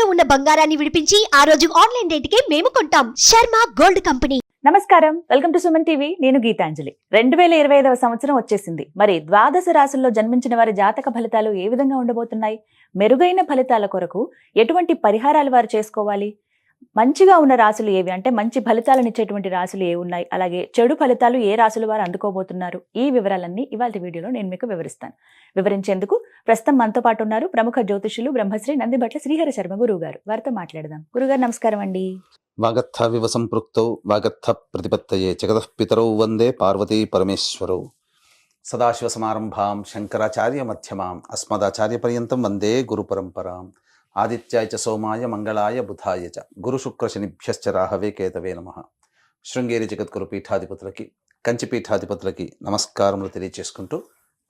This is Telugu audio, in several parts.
తాకట్టులో ఉన్న బంగారాన్ని విడిపించి ఆ రోజు ఆన్లైన్ రేటుకే మేము కొంటాం. Sharma gold company. నమస్కారం, వెల్కమ్ టు సుమన్ టీవీ. నేను గీతాంజలి. 2025వ సంవత్సరం వచ్చేసింది. మరి ద్వాదశ రాశుల్లో జన్మించిన వారి జాతక ఫలితాలు ఏ విధంగా ఉండబోతున్నాయి? మెరుగైన ఫలితాల కొరకు ఎటువంటి పరిహారాలు వారు చేసుకోవాలి? మంచిగా ఉన్న రాశులు ఏవి, అంటే మంచి ఫలితాలను ఇచ్చేటువంటి రాశులు ఏ ఉన్నాయి, అలాగే చెడు ఫలితాలు ఏ రాశులు వారు అందుకోబోతున్నారు, ఈ వివరాలన్నీ ఇవాళ వీడియోలో నేను మీకు వివరిస్తాను. వివరించేందుకు ప్రస్తుతం మనతో పాటు ఉన్నారు ప్రముఖ జ్యోతిషులు బ్రహ్మశ్రీ నందిబట్ల శ్రీహరి శర్మ గురువు గారు. వారితో మాట్లాడదాం. గురుగారు నమస్కారం అండి. వాగర్థ వివ సంపృక్తౌ వాగర్థ ప్రతిపత్తయే జగతః పితరౌ వందే పార్వతీ పరమేశ్వరౌ. సదాశివ సమారంభాం శంకరాచార్య మధ్యమాం అస్మదాచార్య పర్యంతం వందే గురు పరంపరాం. ఆదిత్యాయ చ సోమాయ మంగళాయ బుధాయ చ గురు శుక్ర శనిభ్యశ్చ రాహవే కేతవే నమః. శృంగేరి జగద్గురు పీఠాధిపతులకి, కంచి పీఠాధిపతులకి నమస్కారములు తెలియజేసుకుంటూ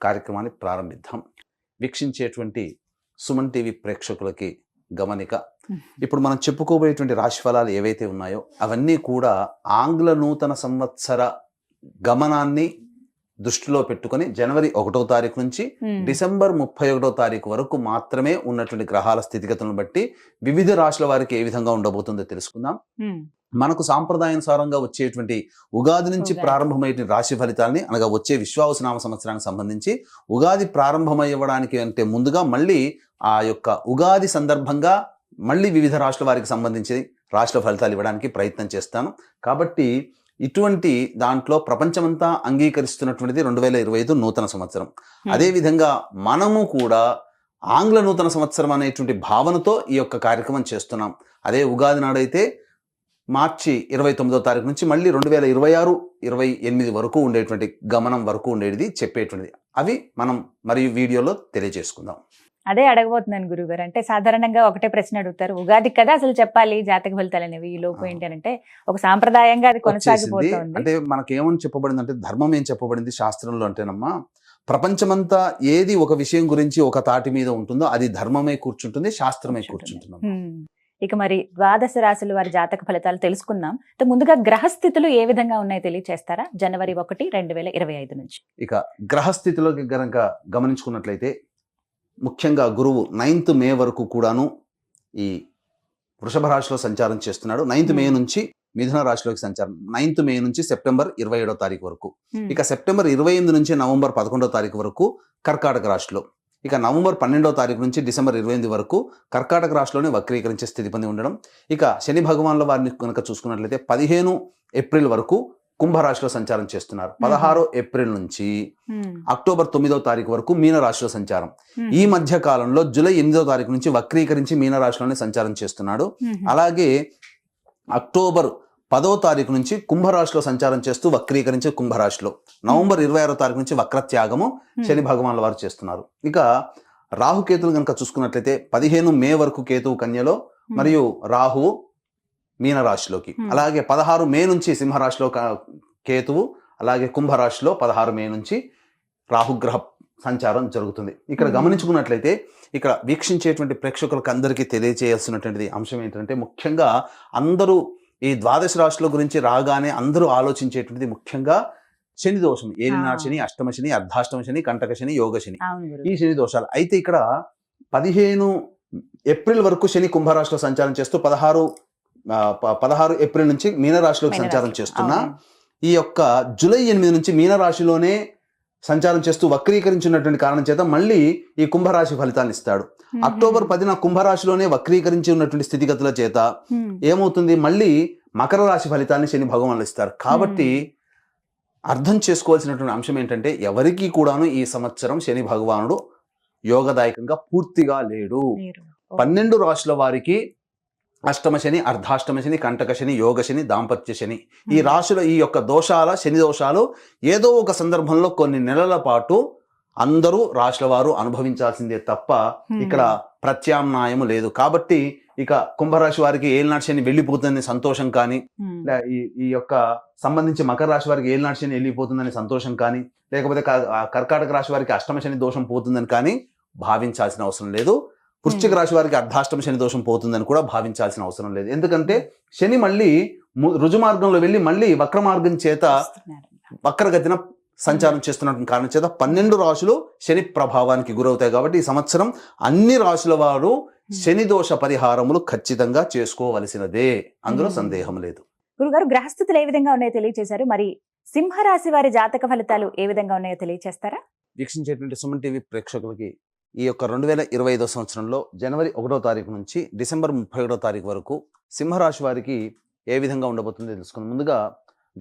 కార్యక్రమాన్ని ప్రారంభిద్దాం. వీక్షించేటువంటి సుమన్ టీవీ ప్రేక్షకులకి గమనిక, ఇప్పుడు మనం చెప్పుకోబోయేటువంటి రాశి ఫలాలు ఏవైతే ఉన్నాయో అవన్నీ కూడా ఆంగ్ల నూతన సంవత్సర గమనాన్ని దృష్టిలో పెట్టుకొని జనవరి 1వ తారీఖు నుంచి డిసెంబర్ 31వ తారీఖు వరకు మాత్రమే ఉన్నటువంటి గ్రహాల స్థితిగతులను బట్టి వివిధ రాశుల వారికి ఏ విధంగా ఉండబోతుందో తెలుసుకుందాం. మనకు సాంప్రదాయానుసారంగా వచ్చేటువంటి ఉగాది నుంచి ప్రారంభమయ్యే రాశి ఫలితాలని, అనగా వచ్చే విశ్వావసునామ సంవత్సరానికి సంబంధించి ఉగాది ప్రారంభమయ్యడానికి అంటే ముందుగా మళ్ళీ ఆ యొక్క ఉగాది సందర్భంగా మళ్ళీ వివిధ రాశుల వారికి సంబంధించి రాశుల ఫలితాలు ఇవ్వడానికి ప్రయత్నం చేస్తాను. కాబట్టి ఇటువంటి దాంట్లో ప్రపంచమంతా అంగీకరిస్తున్నటువంటిది 2025 నూతన సంవత్సరం. అదేవిధంగా మనము కూడా ఆంగ్ల నూతన సంవత్సరం అనేటువంటి భావనతో ఈ యొక్క కార్యక్రమం చేస్తున్నాం. అదే ఉగాది నాడైతే మార్చి 29వ తారీఖు నుంచి మళ్ళీ 2026-28 వరకు ఉండేటువంటి గమనం వరకు ఉండేది చెప్పేటువంటిది. అవి మనం మరియు వీడియోలో తెలియజేసుకుందాం. అదే అడగబోతున్నాను గురుగారు. అంటే సాధారణంగా ఒకటే ప్రశ్న అడుగుతారు, ఉగాది కదా అసలు చెప్పాలి జాతక ఫలితాలు అనేవి, ఈ లోపు ఏంటి అంటే ఒక సాంప్రదాయంగా అది కొనసాగిపోతుంది. అంటే మనకేమని చెప్పబడింది అంటే, ధర్మం ఏం చెప్పబడింది శాస్త్రంలో అంటేనమ్మా, ప్రపంచమంతా ఏది ఒక విషయం గురించి ఒక తాటి మీద ఉంటుందో అది ధర్మమే కూర్చుంటుంది, శాస్త్రమే కూర్చుంటుంది. ఇక మరి ద్వాదశ రాశుల వారి జాతక ఫలితాలు తెలుసుకున్నాం. ముందుగా గ్రహస్థితులు ఏ విధంగా ఉన్నాయో తెలియచేస్తారా? జనవరి 1, 2025 నుంచి. ఇక గ్రహస్థితిలోకి గనక గమనించుకున్నట్లయితే ముఖ్యంగా గురువు 9th మే వరకు కూడాను ఈ వృషభ రాశిలో సంచారం చేస్తున్నాడు. 9th మే నుంచి మిథున రాశిలోకి సంచారం, 9th మే నుంచి సెప్టెంబర్ 27వ తారీఖు వరకు. ఇక సెప్టెంబర్ 28 నుంచి నవంబర్ 11వ తారీఖు వరకు కర్కాటక రాశిలో. ఇక నవంబర్ 12వ తారీఖు నుంచి డిసెంబర్ 28 వరకు కర్కాటక రాశిలోనే వక్రీకరించే స్థితి పొంది ఉండడం. ఇక శని భగవాన్ల వారిని కనుక చూసుకున్నట్లయితే 15 ఏప్రిల్ వరకు కుంభరాశిలో సంచారం చేస్తున్నారు. 16 ఏప్రిల్ నుంచి అక్టోబర్ 9వ తారీఖు వరకు మీనరాశిలో సంచారం. ఈ మధ్య కాలంలో జూలై 8వ తారీఖు నుంచి వక్రీకరించి మీనరాశిలోనే సంచారం చేస్తున్నాడు. అలాగే అక్టోబర్ 10వ తారీఖు నుంచి కుంభరాశిలో సంచారం చేస్తూ వక్రీకరించి కుంభరాశిలో, నవంబర్ 26వ తారీఖు నుంచి వక్రత్యాగము శని భగవాన్ల వారు చేస్తున్నారు. ఇక రాహుకేతులు కనుక చూసుకున్నట్లయితే 15 మే వరకు కేతువు కన్యలో మరియు రాహువు మీనరాశిలోకి, అలాగే 16 మే నుంచి సింహరాశిలో కేతువు, అలాగే కుంభరాశిలో 16 మే నుంచి రాహుగ్రహ సంచారం జరుగుతుంది. ఇక్కడ గమనించుకున్నట్లయితే ఇక్కడ వీక్షించేటువంటి ప్రేక్షకులకు అందరికీ తెలియజేయాల్సినటువంటి అంశం ఏంటంటే, ముఖ్యంగా అందరూ ఈ ద్వాదశ రాశుల గురించి రాగానే అందరూ ఆలోచించేటువంటిది ముఖ్యంగా శని దోషం, ఏలినాడు శని, అష్టమ శని, అర్ధాష్టమ శని, కంటక శని, యోగ శని, ఈ శని దోషాలు. అయితే ఇక్కడ 15 ఏప్రిల్ వరకు శని కుంభరాశిలో సంచారం చేస్తూ 16 ఏప్రిల్ నుంచి మీనరాశిలోకి సంచారం చేస్తున్నా, ఈ యొక్క జూలై 8 నుంచి మీనరాశిలోనే సంచారం చేస్తూ వక్రీకరించినటువంటి కారణం చేత మళ్ళీ ఈ కుంభరాశి ఫలితాన్ని ఇస్తాడు. అక్టోబర్ 10న కుంభరాశిలోనే వక్రీకరించి ఉన్నటువంటి స్థితిగతుల చేత ఏమవుతుంది, మళ్ళీ మకర రాశి ఫలితాన్ని శని భగవానులు ఇస్తారు. కాబట్టి అర్థం చేసుకోవాల్సినటువంటి అంశం ఏంటంటే, ఎవరికి కూడాను ఈ సంవత్సరం శని భగవానుడు యోగదాయకంగా పూర్తిగా లేడు. 12 రాశుల వారికి అష్టమ శని, అర్ధాష్టమ శని, కంటక శని, యోగ శని, దాంపత్య శని, ఈ రాశుల ఈ యొక్క శని దోషాలు ఏదో ఒక సందర్భంలో కొన్ని నెలల పాటు అందరూ రాశుల వారు అనుభవించాల్సిందే తప్ప ఇక్కడ ప్రత్యామ్నాయము లేదు. కాబట్టి ఇక కుంభరాశి వారికి ఏలినాటి శని వెళ్ళిపోతుందని సంతోషం కానీ, ఈ యొక్క సంబంధించి మకర రాశి వారికి ఏలినాటి శని వెళ్ళిపోతుందని సంతోషం కానీ, లేకపోతే కర్కాటక రాశి వారికి అష్టమ శని దోషం పోతుందని కానీ భావించాల్సిన అవసరం లేదు. వృశ్చిక రాశి వారికి అర్ధాష్టమ శని దోషం పోతుందని కూడా భావించాల్సిన అవసరం లేదు. ఎందుకంటే శని మళ్ళీ రుజు మార్గంలో వెళ్ళి మళ్ళీ వక్ర మార్గం చేత వక్రగతిన సంచారం చేస్తున్నటువంటి కారణం చేత 12 రాశులు శని ప్రభావానికి గురవుతాయి. కాబట్టి ఈ సంవత్సరం అన్ని రాశుల వారు శని దోష పరిహారములు ఖచ్చితంగా చేసుకోవలసినదే, అందులో సందేహం లేదు. గురుగారు, గ్రహస్థితులు ఏ విధంగా ఉన్నాయో తెలియజేశారు. మరి సింహరాశి వారి జాతక ఫలితాలు ఏ విధంగా ఉన్నాయో తెలియజేస్తారా? వీక్షించేటువంటి సుమన్ టీవీ ప్రేక్షకులకి ఈ యొక్క 2025 సంవత్సరంలో జనవరి 1వ తారీఖు నుంచి డిసెంబర్ 31వ తారీఖు వరకు సింహరాశి వారికి ఏ విధంగా ఉండబోతుందో తెలుసుకుందాం. ముందుగా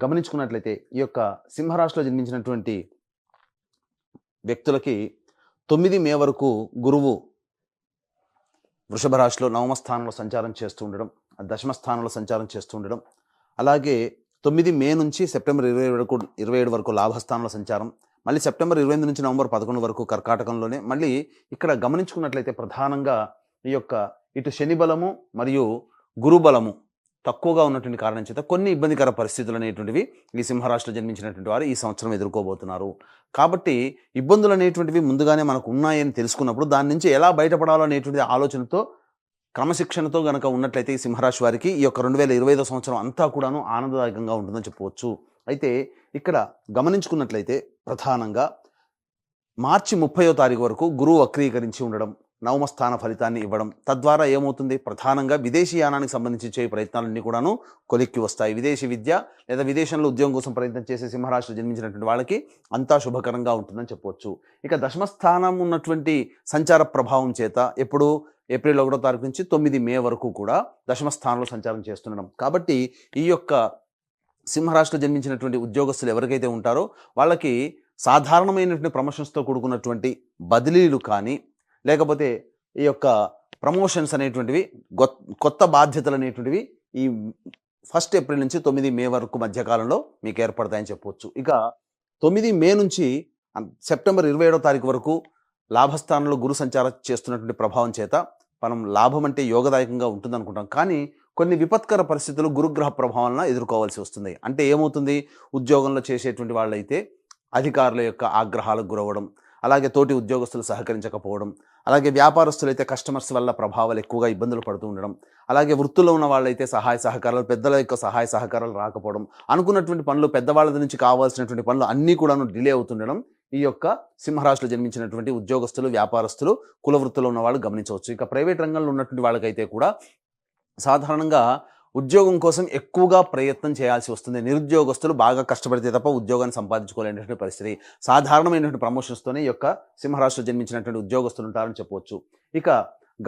గమనించుకున్నట్లయితే ఈ యొక్క సింహరాశిలో జన్మించినటువంటి వ్యక్తులకి 9 మే వరకు గురువు వృషభ రాశిలో నవమ స్థానంలో సంచారం చేస్తూ ఉండడం, దశమ స్థానంలో సంచారం చేస్తూ ఉండడం, అలాగే 9 మే నుంచి సెప్టెంబర్ 27 వరకు లాభస్థానంలో సంచారం, మళ్ళీ సెప్టెంబర్ 28 నుంచి నవంబర్ 11 వరకు కర్కాటకంలోనే. మళ్ళీ ఇక్కడ గమనించుకున్నట్లయితే ప్రధానంగా ఈ యొక్క ఇటు శని బలము మరియు గురు బలము తక్కువగా ఉన్నటువంటి కారణం చేత కొన్ని ఇబ్బందికర పరిస్థితులు అనేటువంటివి ఈ సింహరాశిలో జన్మించినటువంటి వారు ఈ సంవత్సరం ఎదుర్కోబోతున్నారు. కాబట్టి ఇబ్బందులు అనేటువంటివి ముందుగానే మనకు ఉన్నాయని తెలుసుకున్నప్పుడు దాని నుంచి ఎలా బయటపడాలో అనేటువంటి ఆలోచనతో క్రమశిక్షణతో గనక ఉన్నట్లయితే ఈ సింహరాశి వారికి ఈ యొక్క 2025 సంవత్సరం అంతా కూడాను ఆనందదాయకంగా ఉంటుందని చెప్పవచ్చు. అయితే ఇక్కడ గమనించుకున్నట్లయితే ప్రధానంగా మార్చి 30వ తారీఖు వరకు గురువు వక్రీకరించి ఉండడం, నవమ స్థాన ఫలితాన్ని ఇవ్వడం, తద్వారా ఏమవుతుంది, ప్రధానంగా విదేశీయానానికి సంబంధించి చేయ ప్రయత్నాలన్నీ కూడాను కొలిక్కి వస్తాయి. విదేశీ విద్య లేదా విదేశంలో ఉద్యోగం కోసం ప్రయత్నం చేసే సింహరాశిలో జన్మించినటువంటి వాళ్ళకి అంతా శుభకరంగా ఉంటుందని చెప్పవచ్చు. ఇక దశమస్థానం ఉన్నటువంటి సంచార ప్రభావం చేత ఎప్పుడు ఏప్రిల్ 1వ తారీఖు నుంచి 9 మే వరకు కూడా దశమ స్థానంలో సంచారం చేస్తుండడం. కాబట్టి ఈ యొక్క సింహరాశిలో జన్మించినటువంటి ఉద్యోగస్తులు ఎవరికైతే ఉంటారో వాళ్ళకి సాధారణమైనటువంటి ప్రమోషన్స్తో కూడుకున్నటువంటి బదిలీలు కానీ, లేకపోతే ఈ యొక్క ప్రమోషన్స్ అనేటువంటివి, కొత్త బాధ్యతలు అనేటువంటివి ఈ 1 ఏప్రిల్ నుంచి 9 మే వరకు మధ్యకాలంలో మీకు ఏర్పడతాయని చెప్పవచ్చు. ఇక 9 మే నుంచి సెప్టెంబర్ 27వ తారీఖు వరకు లాభస్థానంలో గురు సంచారం చేస్తున్నటువంటి ప్రభావం చేత మనం లాభం అంటే యోగదాయకంగా ఉంటుంది అనుకుంటాం. కానీ కొన్ని విపత్కర పరిస్థితులు గురుగ్రహ ప్రభావాలను ఎదుర్కోవాల్సి వస్తుంది. అంటే ఏమవుతుంది, ఉద్యోగంలో చేసేటువంటి వాళ్ళైతే అధికారుల యొక్క ఆగ్రహాలకు గురవడం, అలాగే తోటి ఉద్యోగస్తులు సహకరించకపోవడం, అలాగే వ్యాపారస్తులైతే కస్టమర్స్ వల్ల ప్రభావాలు ఎక్కువగా ఇబ్బందులు పడుతూ ఉండడం, అలాగే వృత్తుల్లో ఉన్న వాళ్ళైతే సహాయ సహకారాలు, పెద్దల యొక్క సహాయ సహకారాలు రాకపోవడం, అనుకున్నటువంటి పనులు, పెద్దవాళ్ళ నుంచి కావాల్సినటువంటి పనులు అన్నీ కూడాను డిలే అవుతుండడం ఈ యొక్క సింహరాశిలో జన్మించినటువంటి ఉద్యోగస్తులు, వ్యాపారస్తులు, కుల వృత్తుల్లో ఉన్న వాళ్ళు గమనించవచ్చు. ఇక ప్రైవేట్ రంగంలో ఉన్నటువంటి వాళ్ళకైతే కూడా సాధారణంగా ఉద్యోగం కోసం ఎక్కువగా ప్రయత్నం చేయాల్సి వస్తుంది. నిరుద్యోగస్తులు బాగా కష్టపడితే తప్ప ఉద్యోగాన్ని సంపాదించుకోలేనటువంటి పరిస్థితి. సాధారణమైనటువంటి ప్రమోషన్స్తోనే ఈ యొక్క సింహరాశిలో జన్మించినటువంటి ఉద్యోగస్తులు ఉంటారని చెప్పవచ్చు. ఇక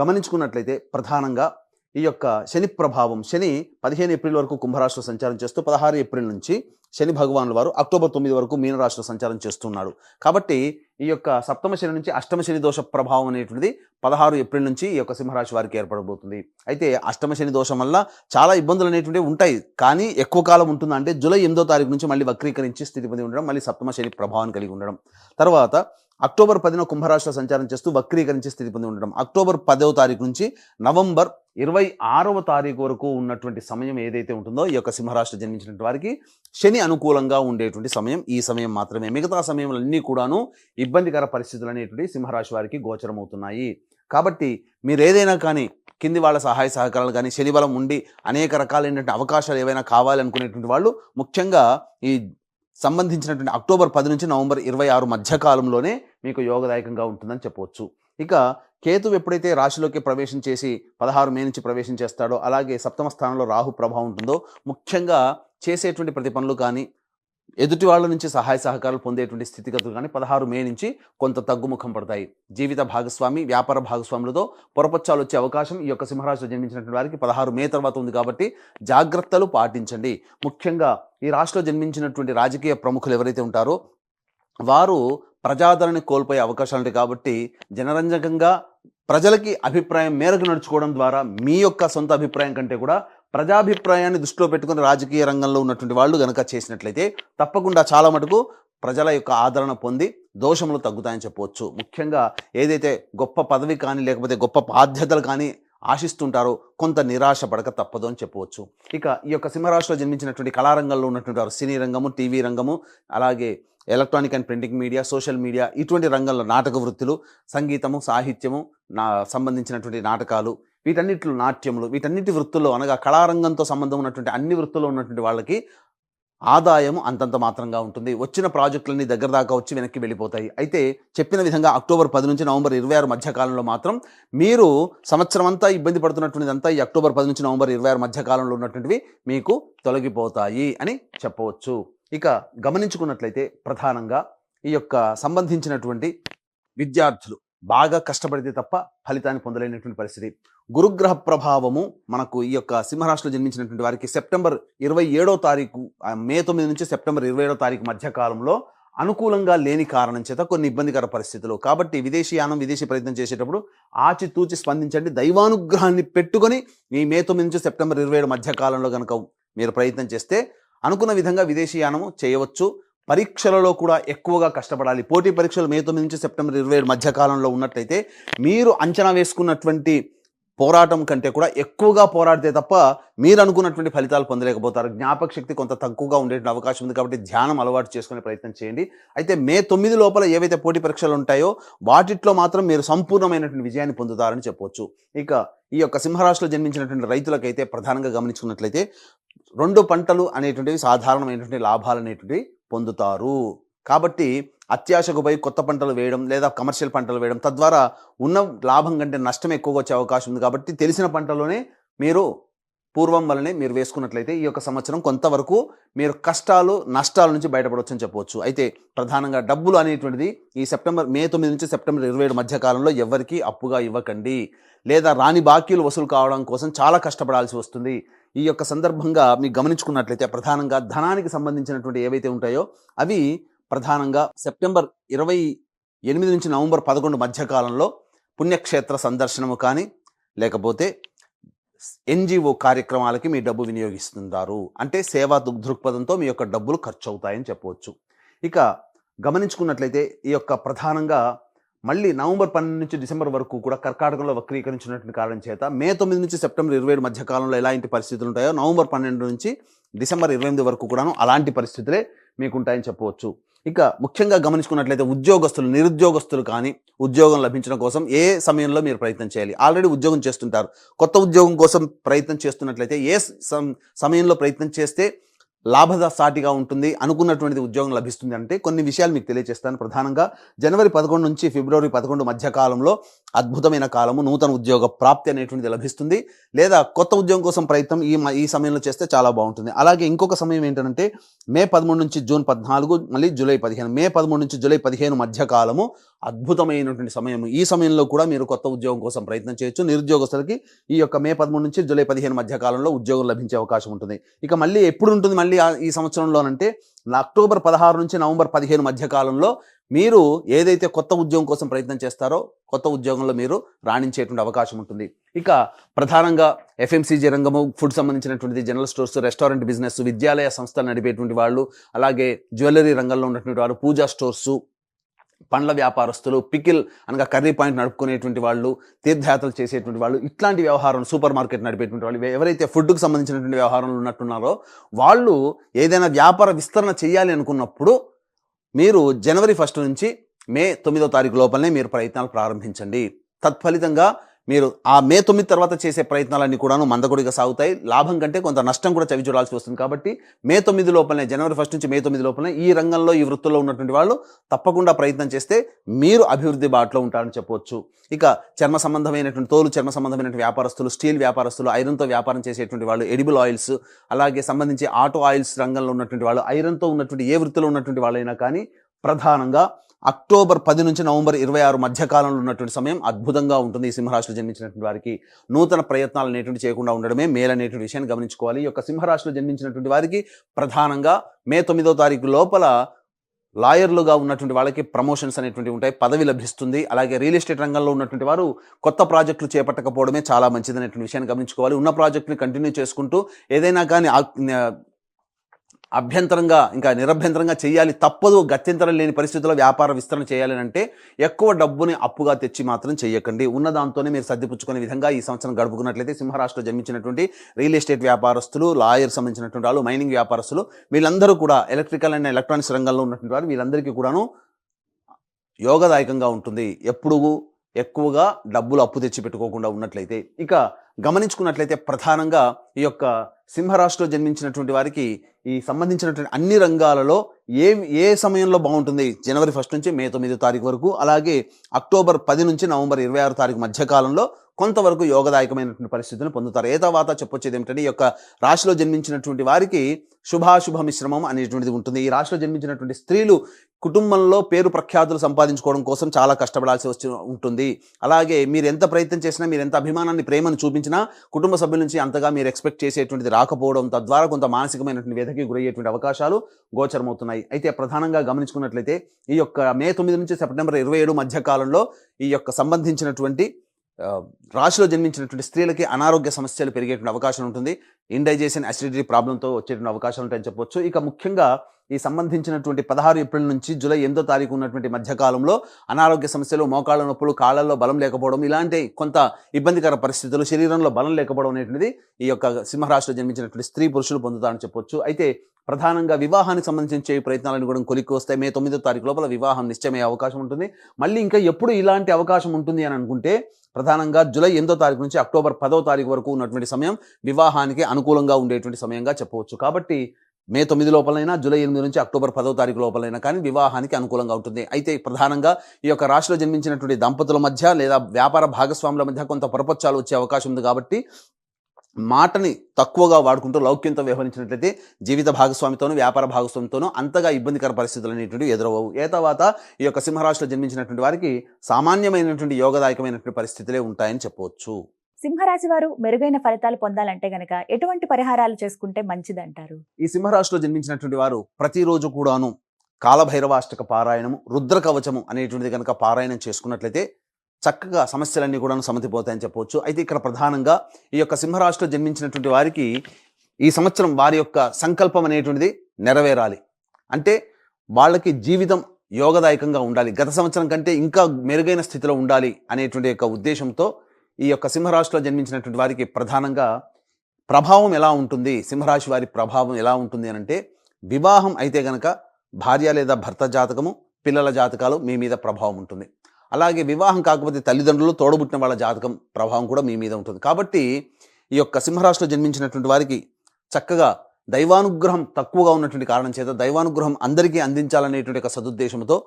గమనించుకున్నట్లయితే ప్రధానంగా ఈ యొక్క శని ప్రభావం, శని 15 ఏప్రిల్ వరకు కుంభరాశిలో సంచారం చేస్తూ 16 ఏప్రిల్ నుంచి శని భగవానుల వారు అక్టోబర్ 9 వరకు మీనరాశిలో సంచారం చేస్తున్నాడు. కాబట్టి ఈ యొక్క సప్తమ శని నుంచి అష్టమ శని దోష ప్రభావం అనేటువంటిది 16 ఏప్రిల్ నుంచి ఈ యొక్క సింహరాశి వారికి ఏర్పడబోతుంది. అయితే అష్టమ శని దోషం వల్ల చాలా ఇబ్బందులు అనేటువంటివి ఉంటాయి. కానీ ఎక్కువ కాలం ఉంటుందంటే జూలై 8వ తారీఖు నుంచి మళ్ళీ వక్రీకరించి స్థితి పొంది ఉండడం, మళ్ళీ సప్తమ శని ప్రభావం కలిగి ఉండడం, తర్వాత అక్టోబర్ 10న కుంభరాశిలో సంచారం చేస్తూ వక్రీకరించి స్థితి పొంది ఉండడం, అక్టోబర్ 10వ తారీఖు నుంచి నవంబర్ 26వ తారీఖు వరకు ఉన్నటువంటి సమయం ఏదైతే ఉంటుందో ఈ యొక్క సింహరాశిలో జన్మించినటువంటి వారికి శని అనుకూలంగా ఉండేటువంటి సమయం ఈ సమయం మాత్రమే. మిగతా సమయంలన్నీ కూడాను ఇబ్బందికర పరిస్థితులు అనేటువంటి సింహరాశి వారికి గోచరమవుతున్నాయి. కాబట్టి మీరు ఏదైనా కానీ కింది వాళ్ళ సహాయ సహకారాలు కానీ, శని బలం ఉండి అనేక రకాలైనటువంటి అవకాశాలు ఏవైనా కావాలనుకునేటువంటి వాళ్ళు ముఖ్యంగా ఈ సంబంధించినటువంటి అక్టోబర్ 10 నుంచి నవంబర్ 26 మధ్యకాలంలోనే మీకు యోగదాయకంగా ఉంటుందని చెప్పవచ్చు. ఇక కేతు ఎప్పుడైతే రాశిలోకి ప్రవేశం చేసి 16 మే నుంచి ప్రవేశం చేస్తాడో, అలాగే సప్తమ స్థానంలో రాహు ప్రభావం ఉంటుందో, ముఖ్యంగా చేసేటువంటి ప్రతి పనులు కానీ, ఎదుటి వాళ్ళ నుంచి సహాయ సహకారాలు పొందేటువంటి స్థితిగతులు కానీ 16 మే నుంచి కొంత తగ్గుముఖం పడతాయి. జీవిత భాగస్వామి, వ్యాపార భాగస్వాములతో పొరపచ్చాలు వచ్చే అవకాశం ఈ యొక్క సింహరాశిలో జన్మించినటువంటి వారికి 16 మే తర్వాత ఉంది. కాబట్టి జాగ్రత్తలు పాటించండి. ముఖ్యంగా ఈ రాశిలో జన్మించినటువంటి రాజకీయ ప్రముఖులు ఎవరైతే ఉంటారో వారు ప్రజాదరణ కోల్పోయే అవకాశాలు ఉంటాయి. కాబట్టి జనరంజకంగా ప్రజలకి అభిప్రాయం మేరకు నడుచుకోవడం ద్వారా మీ యొక్క సొంత అభిప్రాయం కంటే కూడా ప్రజాభిప్రాయాన్ని దృష్టిలో పెట్టుకుని రాజకీయ రంగంలో ఉన్నటువంటి వాళ్ళు గనక చేసినట్లయితే తప్పకుండా చాలా మటుకు ప్రజల యొక్క ఆదరణ పొంది దోషములు తగ్గుతాయని చెప్పవచ్చు. ముఖ్యంగా ఏదైతే గొప్ప పదవి కానీ, లేకపోతే గొప్ప బాధ్యతలు కానీ ఆశిస్తుంటారో కొంత నిరాశ పడక తప్పదు అని చెప్పవచ్చు. ఇక ఈ యొక్క సింహరాశిలో జన్మించినటువంటి కళారంగంలో ఉన్నటువంటి వారు సినీ రంగము, టీవీ రంగము, అలాగే electronic and printing media, social media, ఇటువంటి రంగంలో నాటక వృత్తులు, సంగీతము, సాహిత్యము, సంబంధించినటువంటి నాటకాలు, వీటన్నిటిలో నాట్యములు, వీటన్నిటి వృత్తుల్లో అనగా కళారంగంతో సంబంధం ఉన్నటువంటి అన్ని వృత్తుల్లో ఉన్నటువంటి వాళ్ళకి ఆదాయం అంతంత మాత్రంగా ఉంటుంది. వచ్చిన ప్రాజెక్టులన్నీ దగ్గర దాకా వచ్చి వెనక్కి వెళ్ళిపోతాయి. అయితే చెప్పిన విధంగా అక్టోబర్ 10 నుంచి నవంబర్ 26 మధ్య కాలంలో మాత్రం మీరు సంవత్సరం అంతా ఇబ్బంది పడుతున్నటువంటిదంతా ఈ అక్టోబర్ 10 నుంచి నవంబర్ 26 మధ్య కాలంలో ఉన్నటువంటివి మీకు తొలగిపోతాయి అని చెప్పవచ్చు. ఇక గమనించుకున్నట్లయితే ప్రధానంగా ఈ యొక్క సంబంధించినటువంటి విద్యార్థులు బాగా కష్టపడితే తప్ప ఫలితాన్ని పొందలేనటువంటి పరిస్థితి. గురుగ్రహ ప్రభావము మనకు ఈ యొక్క సింహరాశిలో జన్మించినటువంటి వారికి సెప్టెంబర్ 27వ తారీఖు మే 9 నుంచి సెప్టెంబర్ 27వ తారీఖు మధ్య కాలంలో అనుకూలంగా లేని కారణం చేత కొన్ని ఇబ్బందికర పరిస్థితులు. కాబట్టి విదేశీయానం విదేశీ ప్రయత్నం చేసేటప్పుడు ఆచితూచి స్పందించండి. దైవానుగ్రహాన్ని పెట్టుకొని ఈ మే 9 నుంచి సెప్టెంబర్ 27 మధ్య కాలంలో కనుక మీరు ప్రయత్నం చేస్తే అనుకున్న విధంగా విదేశీయానము చేయవచ్చు. పరీక్షలలో కూడా ఎక్కువగా కష్టపడాలి. పోటీ పరీక్షలు మే 9 నుంచి సెప్టెంబర్ 27 మధ్య కాలంలో ఉన్నట్లయితే మీరు అంచనా వేసుకున్నటువంటి పోరాటం కంటే కూడా ఎక్కువగా పోరాడితే తప్ప మీరు అనుకున్నటువంటి ఫలితాలు పొందలేకపోతారు. జ్ఞాపక శక్తి కొంత తక్కువగా ఉండే అవకాశం ఉంది. కాబట్టి ధ్యానం అలవాటు చేసుకునే ప్రయత్నం చేయండి. అయితే మే 9 లోపల ఏవైతే పోటీ పరీక్షలు ఉంటాయో వాటిట్లో మాత్రం మీరు సంపూర్ణమైనటువంటి విజయాన్ని పొందుతారని చెప్పవచ్చు. ఇక ఈ యొక్క సింహరాశిలో జన్మించినటువంటి రైతులకైతే ప్రధానంగా గమనించుకున్నట్లయితే 2 పంటలు అనేటువంటివి సాధారణమైనటువంటి లాభాలు అనేటువంటివి పొందుతారు. కాబట్టి అత్యాశకు పోయి కొత్త పంటలు వేయడం లేదా కమర్షియల్ పంటలు వేయడం తద్వారా ఉన్న లాభం కంటే నష్టం ఎక్కువగా వచ్చే అవకాశం ఉంది. కాబట్టి తెలిసిన పంటలోనే మీరు పూర్వం వల్లనే మీరు వేసుకున్నట్లయితే ఈ యొక్క సంవత్సరం కొంతవరకు మీరు కష్టాలు నష్టాల నుంచి బయటపడవచ్చు అని చెప్పవచ్చు. అయితే ప్రధానంగా డబ్బులు అనేటువంటిది ఈ మే 9 నుంచి సెప్టెంబర్ 27 మధ్య కాలంలో ఎవరికి అప్పుగా ఇవ్వకండి. లేదా రాని బాకీలు వసూలు కావడం కోసం చాలా కష్టపడాల్సి వస్తుంది. ఈ యొక్క సందర్భంగా మీరు గమనించుకున్నట్లయితే ప్రధానంగా ధనానికి సంబంధించినటువంటి ఏవైతే ఉంటాయో అవి ప్రధానంగా సెప్టెంబర్ 28 నుంచి నవంబర్ 11 మధ్య కాలంలో పుణ్యక్షేత్ర సందర్శనము కానీ లేకపోతే ఎన్జిఓ కార్యక్రమాలకి మీ డబ్బు వినియోగిస్తుంటారు. అంటే సేవా దృక్పథంతో మీ యొక్క డబ్బులు ఖర్చు అవుతాయని చెప్పవచ్చు. ఇక గమనించుకున్నట్లయితే ఈ యొక్క ప్రధానంగా మళ్ళీ నవంబర్ 12 నుంచి డిసెంబర్ వరకు కూడా కర్కాటకంలో వక్రీకరించినటువంటి కారణం చేత మే 9 నుంచి సెప్టెంబర్ 27 మధ్య కాలంలో ఎలాంటి పరిస్థితులు ఉంటాయో నవంబర్ 12 నుంచి డిసెంబర్ 28 వరకు కూడాను అలాంటి పరిస్థితులే మీకు ఉంటాయని చెప్పవచ్చు. ఇక ముఖ్యంగా గమనించుకున్నట్లయితే ఉద్యోగస్తులు నిరుద్యోగస్తులు కానీ ఉద్యోగం లభించడం కోసం ఏ సమయంలో మీరు ప్రయత్నం చేయాలి. ఆల్రెడీ ఉద్యోగం చేస్తుంటారు, కొత్త ఉద్యోగం కోసం ప్రయత్నం చేస్తున్నట్లయితే ఏ సమయంలో ప్రయత్నం చేస్తే లాభసాటిగా ఉంటుంది, అనుకున్నటువంటిది ఉద్యోగం లభిస్తుంది అంటే కొన్ని విషయాలు మీకు తెలియజేస్తాను. ప్రధానంగా జనవరి 11 నుంచి ఫిబ్రవరి 11 మధ్య కాలంలో అద్భుతమైన కాలము. నూతన ఉద్యోగ ప్రాప్తి అనేటువంటిది లభిస్తుంది. లేదా కొత్త ఉద్యోగం కోసం ప్రయత్నం ఈ సమయంలో చేస్తే చాలా బాగుంటుంది. అలాగే ఇంకొక సమయం ఏంటంటే మే 13 నుంచి జూన్ 14 మళ్ళీ జూలై 15 మే 13 నుంచి జూలై 15 మధ్య కాలము అద్భుతమైనటువంటి సమయం. ఈ సమయంలో కూడా మీరు కొత్త ఉద్యోగం కోసం ప్రయత్నం చేయొచ్చు. నిరుద్యోగస్తులకి ఈ యొక్క మే 13 నుంచి జూలై 15 మధ్య కాలంలో ఉద్యోగం లభించే అవకాశం ఉంటుంది. ఇక మళ్ళీ ఎప్పుడు ఉంటుంది మళ్ళీ ఈ సంవత్సరంలోనంటే అక్టోబర్ 16 నుంచి నవంబర్ 15 మధ్య కాలంలో మీరు ఏదైతే కొత్త ఉద్యోగం కోసం ప్రయత్నం చేస్తారో కొత్త ఉద్యోగంలో మీరు రాణించేటువంటి అవకాశం ఉంటుంది. ఇక ప్రధానంగా ఎఫ్ఎంసీజీ రంగము, ఫుడ్ సంబంధించినటువంటిది, జనరల్ స్టోర్స్, రెస్టారెంట్ బిజినెస్, విద్యాలయ సంస్థలు నడిపేటువంటి వాళ్ళు, అలాగే జ్యువెలరీ రంగంలో ఉన్నటువంటి వారు, పూజా స్టోర్సు, పండ్ల వ్యాపారస్తులు, పికిల్ అనగా కర్రీ పాయింట్ నడుపుకునేటువంటి వాళ్ళు, తీర్థయాత్రలు చేసేటువంటి వాళ్ళు, ఇట్లాంటి వ్యవహారం సూపర్ మార్కెట్ నడిపేటువంటి వాళ్ళు, ఎవరైతే ఫుడ్కు సంబంధించినటువంటి వ్యవహారంలో ఉన్నట్టున్నారో వాళ్ళు ఏదైనా వ్యాపార విస్తరణ చేయాలి అనుకున్నప్పుడు మీరు జనవరి 1 నుంచి మే 9వ తారీఖు లోపలనే మీరు ప్రయత్నాలు ప్రారంభించండి. తత్ఫలితంగా మీరు ఆ మే 9 తర్వాత చేసే ప్రయత్నాలన్నీ కూడాను మందకొడిగా సాగుతాయి. లాభం కంటే కొంత నష్టం కూడా చవి చూడాల్సి వస్తుంది. కాబట్టి మే 9 లోపలనే, జనవరి 1 నుంచి మే 9 లోపలనే ఈ రంగంలో ఈ వృత్తుల్లో ఉన్నటువంటి వాళ్ళు తప్పకుండా ప్రయత్నం చేస్తే మీరు అభివృద్ధి బాటలో ఉంటారని చెప్పవచ్చు. ఇక చర్మ సంబంధమైనటువంటి చర్మ సంబంధమైనటువంటి వ్యాపారస్తులు, స్టీల్ వ్యాపారస్తులు, ఐరన్తో వ్యాపారం చేసేటువంటి వాళ్ళు, ఎడిబుల్ ఆయిల్స్, అలాగే సంబంధించి ఆటో ఆయిల్స్ రంగంలో ఉన్నటువంటి వాళ్ళు, ఐరన్తో ఉన్నటువంటి ఏ వృత్తిలో ఉన్నటువంటి వాళ్ళైనా కానీ ప్రధానంగా అక్టోబర్ 10 నుంచి నవంబర్ 26 మధ్య కాలంలో ఉన్నటువంటి సమయం అద్భుతంగా ఉంటుంది. ఈ సింహరాశిలో జన్మించినటువంటి వారికి నూతన ప్రయత్నాలు అనేటువంటి చేయకుండా ఉండడమే మేలనేటువంటి విషయాన్ని గమనించుకోవాలి. ఈ యొక్క సింహరాశిలో జన్మించినటువంటి వారికి ప్రధానంగా మే 9వ తారీఖు లోపల లాయర్లుగా ఉన్నటువంటి వాళ్ళకి ప్రమోషన్స్ అనేటువంటి ఉంటాయి, పదవి లభిస్తుంది. అలాగే రియల్ ఎస్టేట్ రంగంలో ఉన్నటువంటి వారు కొత్త ప్రాజెక్టులు చేపట్టకపోవడమే చాలా మంచిది అనేటువంటి విషయాన్ని గమనించుకోవాలి. ఉన్న ప్రాజెక్టుని కంటిన్యూ చేసుకుంటూ ఏదైనా కానీ అభ్యంతరంగా ఇంకా నిరభ్యంతరంగా చేయాలి, తప్పదు, గత్యంతరం లేని పరిస్థితుల్లో వ్యాపార విస్తరణ చేయాలని అంటే ఎక్కువ డబ్బుని అప్పుగా తెచ్చి మాత్రం చేయకండి. ఉన్న దాంతోనే మీరు సర్దిపుచ్చుకునే విధంగా ఈ సంవత్సరం గడుపుకున్నట్లయితే సింహరాశిలో జన్మించినటువంటి రియల్ ఎస్టేట్ వ్యాపారస్తులు, లాయర్ సంబంధించినటువంటి వాళ్ళు, మైనింగ్ వ్యాపారస్తులు, వీళ్ళందరూ కూడా ఎలక్ట్రికల్ అండ్ ఎలక్ట్రానిక్స్ రంగంలో ఉన్నటువంటి వారు వీళ్ళందరికీ కూడాను యోగదాయకంగా ఉంటుంది. ఎప్పుడు ఎక్కువగా డబ్బులు అప్పు తెచ్చి పెట్టుకోకుండా ఉన్నట్లయితే. ఇక గమనించుకున్నట్లయితే ప్రధానంగా ఈ యొక్క సింహరాశిలో జన్మించినటువంటి వారికి ఈ సంబంధించినటువంటి అన్ని రంగాలలో ఏ సమయంలో బాగుంటుంది? జనవరి 1 నుంచి మే 9 తారీఖు వరకు, అలాగే అక్టోబర్ 10 నుంచి నవంబర్ 26 తారీఖు మధ్యకాలంలో కొంతవరకు యోగదాయకమైనటువంటి పరిస్థితులను పొందుతారు. ఏ తర్వాత చెప్పొచ్చేది ఏమిటంటే, ఈ యొక్క రాశిలో జన్మించినటువంటి వారికి శుభాశుభ మిశ్రమం అనేటువంటిది ఉంటుంది. ఈ రాశిలో జన్మించినటువంటి స్త్రీలు కుటుంబంలో పేరు ప్రఖ్యాతులు సంపాదించుకోవడం కోసం చాలా కష్టపడాల్సి ఉంటుంది. అలాగే మీరు ఎంత ప్రయత్నం చేసినా, మీరు ఎంత అభిమానాన్ని, ప్రేమను చూపించినా కుటుంబ సభ్యుల నుంచి అంతగా మీరు ఎక్స్పెక్ట్ చేసేటువంటిది రాకపోవడం, తద్వారా కొంత మానసికమైనటువంటి వ్యధకి గురయ్యేటువంటి అవకాశాలు గోచరమవుతున్నాయి. అయితే ప్రధానంగా గమనించుకున్నట్లయితే ఈ యొక్క మే 9 నుంచి సెప్టెంబర్ 27 మధ్య కాలంలో ఈ యొక్క సంబంధించినటువంటి రాశిలో జన్మించినటువంటి స్త్రీలకి అనారోగ్య సమస్యలు పెరిగేటువంటి అవకాశం ఉంటుంది. ఇండైజెషన్, అసిడిటీ ప్రాబ్లంతో వచ్చేటువంటి అవకాశాలు ఉంటాయని చెప్పొచ్చు. ఇక ముఖ్యంగా ఈ సంబంధించినటువంటి 16 ఏప్రిల్ నుంచి జూలై 8వ తారీఖు ఉన్నటువంటి మధ్యకాలంలో అనారోగ్య సమస్యలు, మోకాళ్ళ నొప్పులు, కాళ్ళల్లో బలం లేకపోవడం, ఇలాంటి కొంత ఇబ్బందికర పరిస్థితులు, శరీరంలో బలం లేకపోవడం అనేటువంటిది ఈ యొక్క సింహరాశిలో జన్మించినటువంటి స్త్రీ పురుషులు పొందుతారని చెప్పొచ్చు. అయితే ప్రధానంగా వివాహానికి సంబంధించి ప్రయత్నాలను కూడా కొలిక్కి వస్తాయి. మే 9వ తారీఖు లోపల వివాహం నిశ్చయమయ్యే అవకాశం ఉంటుంది. మళ్ళీ ఇంకా ఎప్పుడు ఇలాంటి అవకాశం ఉంటుంది అని అనుకుంటే, ప్రధానంగా జూలై 8వ తారీఖు నుంచి అక్టోబర్ 10వ తారీఖు వరకు ఉన్నటువంటి సమయం వివాహానికి అనుకూలంగా ఉండేటువంటి సమయంగా చెప్పవచ్చు. కాబట్టి మే 9 లోపలైనా, జూలై 8 నుంచి అక్టోబర్ 10వ తారీఖు లోపలైనా కానీ వివాహానికి అనుకూలంగా ఉంటుంది. అయితే ప్రధానంగా ఈ యొక్క రాశిలో జన్మించినటువంటి దంపతుల మధ్య లేదా వ్యాపార భాగస్వాముల మధ్య కొంత పొరపచ్చాలు వచ్చే అవకాశం ఉంది. కాబట్టి మాటని తక్కువగా వాడుకుంటూ లౌక్యంతో వ్యవహరించినట్లయితే జీవిత భాగస్వామితోనూ, వ్యాపార భాగస్వామితోనూ అంతగా ఇబ్బందికర పరిస్థితులు అనేటువంటివి ఎదురవవు. ఏ తర్వాత ఈ యొక్క సింహరాశిలో జన్మించినటువంటి వారికి సామాన్యమైనటువంటి యోగదాయకమైనటువంటి పరిస్థితులే ఉంటాయని చెప్పవచ్చు. సింహరాశి వారు మెరుగైన ఫలితాలు పొందాలంటే గనక ఎటువంటి పరిహారాలు చేసుకుంటే మంచిదంటారు? ఈ సింహరాశిలో జన్మించినటువంటి వారు ప్రతిరోజు కూడాను కాలభైరవాష్టక పారాయణము, రుద్ర కవచము అనేటువంటిది కనుక పారాయణం చేసుకున్నట్లయితే చక్కగా సమస్యలన్నీ కూడా సమతిపోతాయని చెప్పవచ్చు. అయితే ఇక్కడ ప్రధానంగా ఈ యొక్క సింహరాశిలో జన్మించినటువంటి వారికి ఈ సంవత్సరం వారి యొక్క సంకల్పం అనేటువంటిది నెరవేరాలి. అంటే వాళ్ళకి జీవితం యోగదాయకంగా ఉండాలి, గత సంవత్సరం కంటే ఇంకా మెరుగైన స్థితిలో ఉండాలి అనేటువంటి యొక్క ఉద్దేశంతో ఈ యొక్క సింహరాశిలో జన్మించినటువంటి వారికి ప్రధానంగా ప్రభావం ఎలా ఉంటుంది, సింహరాశి వారి ప్రభావం ఎలా ఉంటుంది అని అంటే, వివాహం అయితే గనక భార్య లేదా భర్త జాతకము, పిల్లల జాతకాలు మీ మీద ప్రభావం ఉంటుంది. అలాగే వివాహం కాకపోతే తల్లిదండ్రులు, తోడబుట్టిన వాళ్ళ జాతకం ప్రభావం కూడా మీ మీద ఉంటుంది. కాబట్టి ఈ యొక్క సింహరాశిలో జన్మించినటువంటి వారికి చక్కగా దైవానుగ్రహం తక్కువగా ఉన్నటువంటి కారణం చేత దైవానుగ్రహం అందరికీ అందించాలనేటువంటి ఒక సదుద్దేశంతో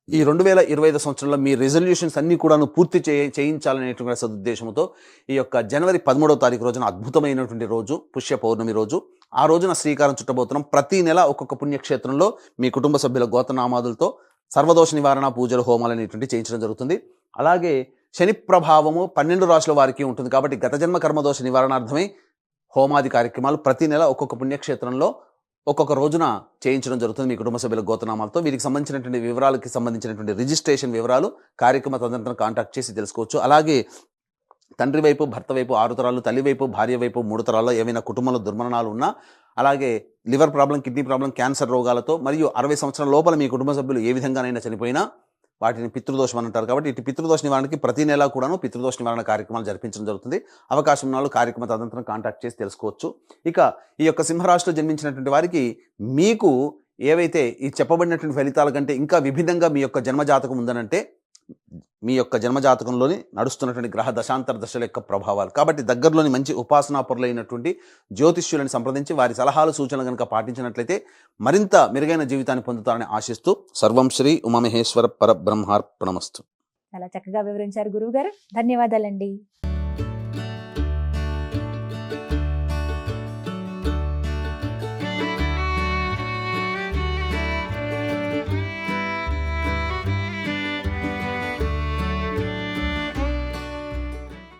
ఈ 2025 సంవత్సరంలో మీ రెజల్యూషన్స్ అన్నీ కూడాను పూర్తి చేయించాలనేటువంటి సదుద్దేశంతో ఈ యొక్క జనవరి 13వ తారీఖు రోజున అద్భుతమైనటువంటి రోజు, పుష్య పౌర్ణమి రోజు, ఆ రోజున శ్రీకారం చుట్టబోతున్నాం. ప్రతి నెల ఒక్కొక్క పుణ్యక్షేత్రంలో మీ కుటుంబ సభ్యుల గోత్రనామాదులతో సర్వదోష నివారణ పూజలు, హోమాలు అనేటువంటి చేయించడం జరుగుతుంది. అలాగే శని ప్రభావము 12 రాశుల వారికి ఉంటుంది. కాబట్టి గత జన్మ కర్మదోష నివారణార్థమై హోమాది కార్యక్రమాలు ప్రతి నెల ఒక్కొక్క పుణ్యక్షేత్రంలో ఒక్కొక్క రోజున చేయించడం జరుగుతుంది మీ కుటుంబ సభ్యుల గోత్రనామాలతో. వీరికి సంబంధించినటువంటి వివరాలకి సంబంధించినటువంటి రిజిస్ట్రేషన్ వివరాలు కార్యక్రమ తదనంతరం కాంటాక్ట్ చేసి తెలుసుకోవచ్చు. అలాగే తండ్రి వైపు, భర్త వైపు 6 తరాలు, తల్లి వైపు, భార్య వైపు 3 తరాల్లో ఏమైనా కుటుంబంలో దుర్మరణాలు ఉన్నా, అలాగే liver problem, kidney problem, cancer రోగాలతో మరియు 60 సంవత్సరాల లోపల మీ కుటుంబ సభ్యులు ఏ విధంగానైనా చనిపోయినా వాటిని పితృదోషం అని అంటారు. కాబట్టి ఇటు పితృదోష నివారణకి ప్రతి నెల కూడాను పితృదోష నివారణ కార్యక్రమాలు జరిపించడం జరుగుతుంది. అవకాశం ఉన్న వాళ్ళు కార్యక్రమ తదనంతరం కాంటాక్ట్ చేసి తెలుసుకోవచ్చు. ఇక ఈ యొక్క సింహరాశిలో జన్మించినటువంటి వారికి మీకు ఏవైతే ఈ చెప్పబడినటువంటి ఫలితాల కంటే ఇంకా విభిన్నంగా మీ యొక్క జన్మజాతకం ఉందనంటే, మీ యొక్క జన్మజాతకంలోని నడుస్తున్నటువంటి గ్రహ దశాంతర దశల యొక్క ప్రభావాలు. కాబట్టి దగ్గరలోని మంచి ఉపాసనాపరులైనటువంటి జ్యోతిష్యులను సంప్రదించి వారి సలహాలు, సూచనలు కనుక పాటించినట్లయితే మరింత మెరుగైన జీవితాన్ని పొందుతారని ఆశిస్తూ సర్వం శ్రీ ఉమామహేశ్వర పరబ్రహ్మార్పణమస్తు. చాలా చక్కగా వివరించారు గురువు గారు. ధన్యవాదాలండి.